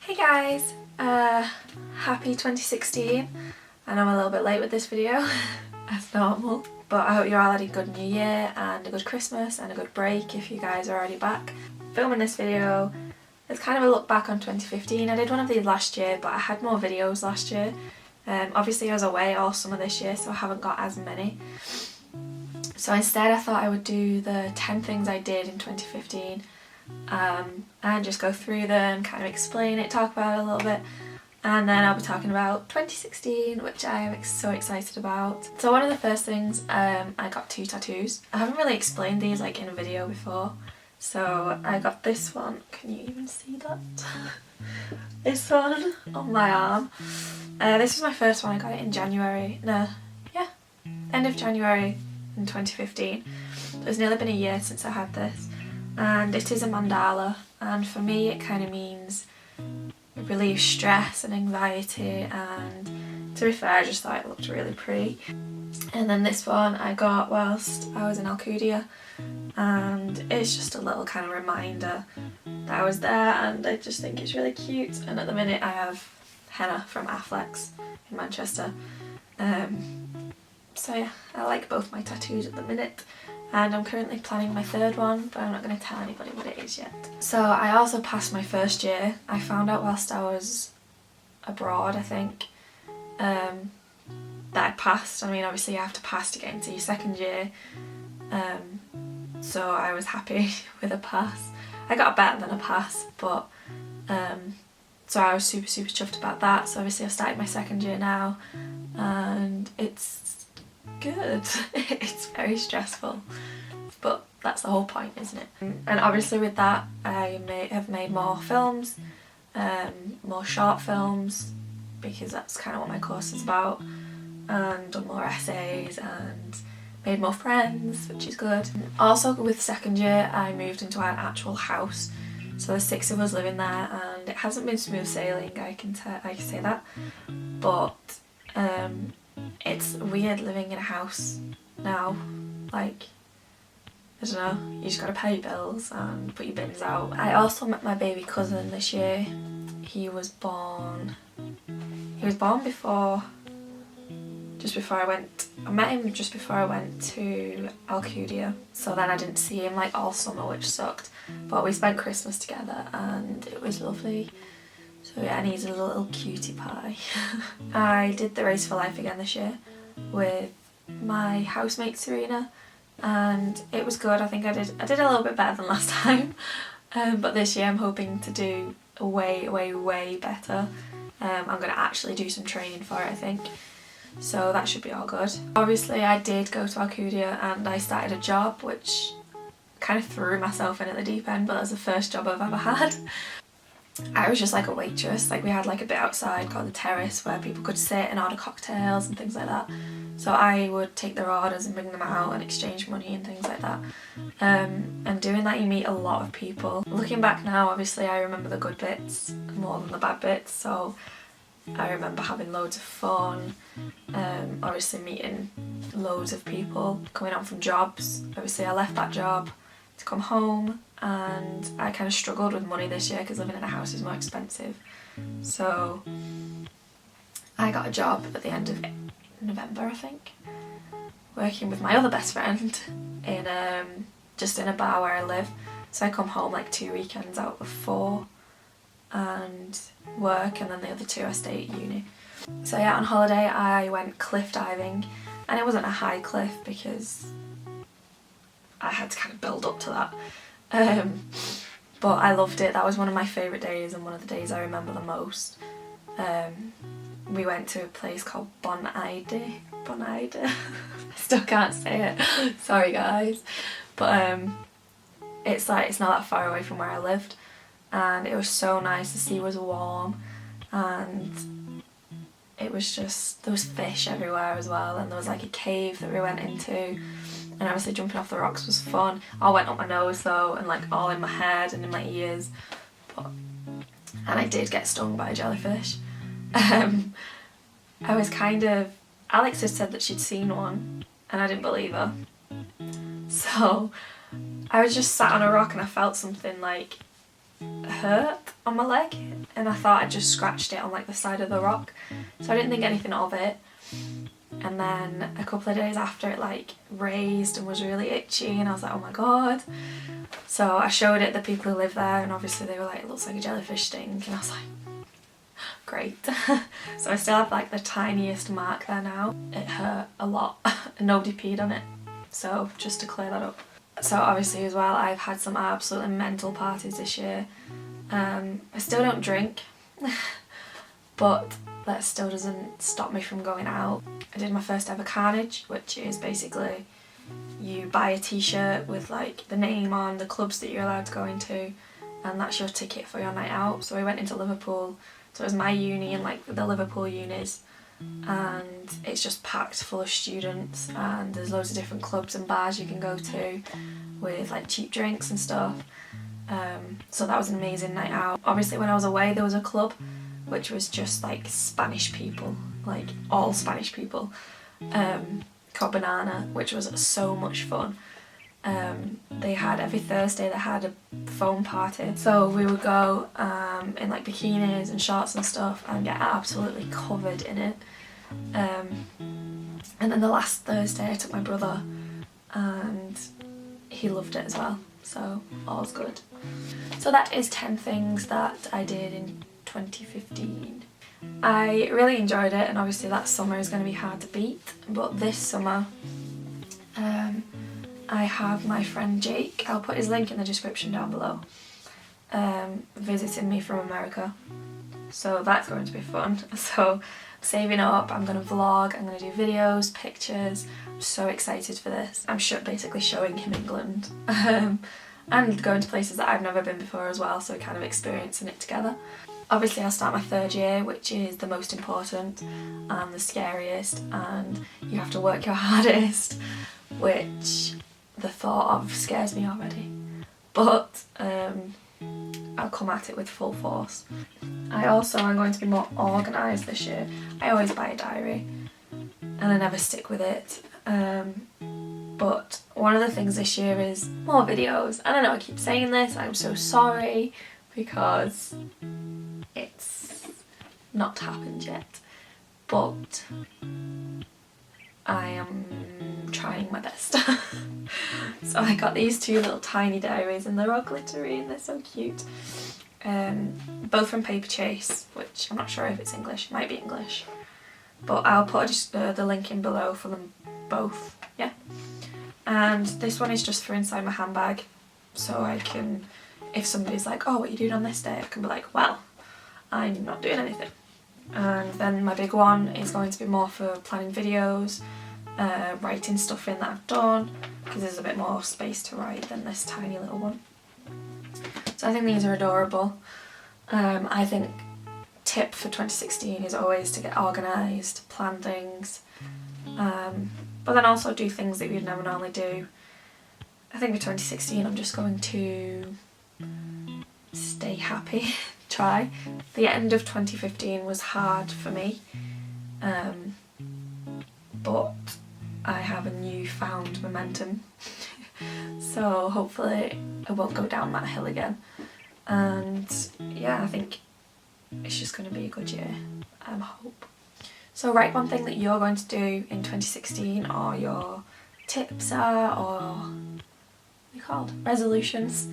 Hey guys, happy 2016. I know I'm a little bit late with this video, as normal, but I hope you all had a good New Year and a good Christmas and a good break if you guys are already back. Filming this video is kind of a look back on 2015. I did one of these last year, but I had more videos last year. Obviously I was away all summer this year, so I haven't got as many. So instead I thought I would do the 10 things I did in 2015 and just go through them, kind of explain it, talk about it a little bit, and then I'll be talking about 2016, which I am so excited about. So one of the first things, I got 2 tattoos. I haven't really explained these like in a video before. So I got this one, can you even see that? This one on my arm. This was my first one, I got it in end of January in 2015. So it's nearly been a year since I had this, and it is a mandala, and for me it kind of means it relieves stress and anxiety, and to be fair I just thought it looked really pretty. And then this one I got whilst I was in Alcudia, and it's just a little kind of reminder that I was there, and I just think it's really cute. And at the minute I have henna from Affleck's in Manchester. So yeah, I like both my tattoos at the minute, and I'm currently planning my third one, but I'm not going to tell anybody what it is yet. So I also passed my first year. I found out whilst I was abroad, I think, that I passed. I mean, obviously you have to pass to get into your second year, so I was happy with a pass. I got better than a pass, but so I was super chuffed about that. So obviously I've started my second year now, and it's good. It's very stressful, but that's the whole point, isn't it? And obviously with that I have made more films, more short films, because that's kind of what my course is about, and done more essays and made more friends, which is good. Also with second year I moved into an actual house, so there's 6 of us living there, and it hasn't been smooth sailing, I can say that, but it's weird living in a house now. Like, I don't know, you just gotta pay your bills and put your bins out. I also met my baby cousin this year. He was born I met him just before I went to Alcudia, so then I didn't see him like all summer, which sucked, but we spent Christmas together and it was lovely. So yeah, and he's a little cutie pie. I did the Race for Life again this year with my housemate Serena, and it was good. I think I did a little bit better than last time, but this year I'm hoping to do way better. I'm going to actually do some training for it, I think, so that should be all good. Obviously I did go to Alcudia and I started a job, which kind of threw myself in at the deep end, but it was the first job I've ever had. I was just like a waitress. Like, we had like a bit outside called the terrace where people could sit and order cocktails and things like that. So I would take their orders and bring them out and exchange money and things like that. And doing that you meet a lot of people. Looking back now, obviously I remember the good bits more than the bad bits, so I remember having loads of fun, obviously meeting loads of people, coming on from jobs. Obviously I left that job to come home, and I kind of struggled with money this year because living in a house is more expensive. So I got a job at the end of November, I think, working with my other best friend in just in a bar where I live. So I come home like 2 weekends out of 4 and work, and then the other 2 I stay at uni. So yeah, on holiday I went cliff diving, and it wasn't a high cliff because I had to kind of build up to that. But I loved it. That was one of my favourite days and one of the days I remember the most. We went to a place called Bonaire. I still can't say it. Sorry guys. But it's not that far away from where I lived, and it was so nice. The sea was warm, and it was just, there was fish everywhere as well, and there was like a cave that we went into. And obviously jumping off the rocks was fun. All went up my nose though, and like all in my head and in my ears. And I did get stung by a jellyfish. I was Alex had said that she'd seen one, and I didn't believe her. So I was just sat on a rock and I felt something like hurt on my leg, and I thought I just scratched it on like the side of the rock, so I didn't think anything of it. And then a couple of days after, it like raised and was really itchy, and I was like, oh my god. So I showed it the people who live there, and obviously they were like, it looks like a jellyfish sting, and I was like, great. So I still have like the tiniest mark there now. It hurt a lot and nobody peed on it, so just to clear that up. So obviously as well, I've had some absolutely mental parties this year. I still don't drink, but that still doesn't stop me from going out. I did my first ever Carnage, which is basically you buy a t-shirt with like the name on, the clubs that you're allowed to go into, and that's your ticket for your night out. So we went into Liverpool, so it was my uni and like the Liverpool unis, and it's just packed full of students, and there's loads of different clubs and bars you can go to with like cheap drinks and stuff. So that was an amazing night out. Obviously when I was away there was a club which was just like Spanish people, like all Spanish people, called Banana, which was so much fun. They had every Thursday they had a foam party, so we would go in like bikinis and shorts and stuff and get absolutely covered in it. And then the last Thursday I took my brother and he loved it as well, so all's good. So that is 10 things that I did in 2015. I really enjoyed it, and obviously that summer is going to be hard to beat, but this summer I have my friend Jake, I'll put his link in the description down below, visiting me from America, so that's going to be fun. So saving up, I'm going to vlog, I'm going to do videos, pictures. I'm so excited for this. I'm basically showing him England and going to places that I've never been before as well, so kind of experiencing it together. Obviously I'll start my 3rd year, which is the most important and the scariest, and you have to work your hardest, which the thought of scares me already, but I'll come at it with full force. I also am going to be more organised this year. I always buy a diary and I never stick with it, but one of the things this year is more videos. I don't know, I keep saying this, I'm so sorry, because it's not happened yet, but I am trying my best. So I got these 2 little tiny diaries, and they're all glittery and they're so cute. Both from Paperchase, which I'm not sure if it's English, it might be English, but I'll put the link in below for them both, yeah. And this one is just for inside my handbag, so I can, if somebody's like, oh, what are you doing on this day, I can be like, well, I'm not doing anything. And then my big one is going to be more for planning videos, writing stuff in that I've done, because there's a bit more space to write than this tiny little one. So I think these are adorable. I think tip for 2016 is always to get organised, plan things, but then also do things that you'd never normally do. I think for 2016 I'm just going to stay happy, try. The end of 2015 was hard for me, but I have a newfound momentum, so hopefully I won't go down that hill again. And yeah, I think it's just going to be a good year, I hope. So write one thing that you're going to do in 2016, or your tips are, or what are they called? Resolutions.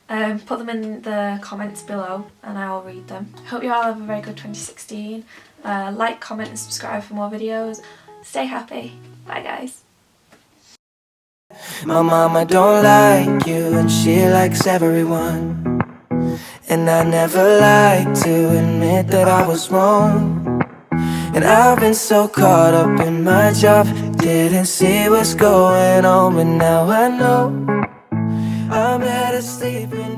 Put them in the comments below and I'll read them. Hope you all have a very good 2016. Like, comment and subscribe for more videos. Stay happy. Bye guys. My mama don't like you and she likes everyone, and I never like to admit that I was wrong. And I've been so caught up in my job, didn't see what's going on, but now I know I'm better sleeping.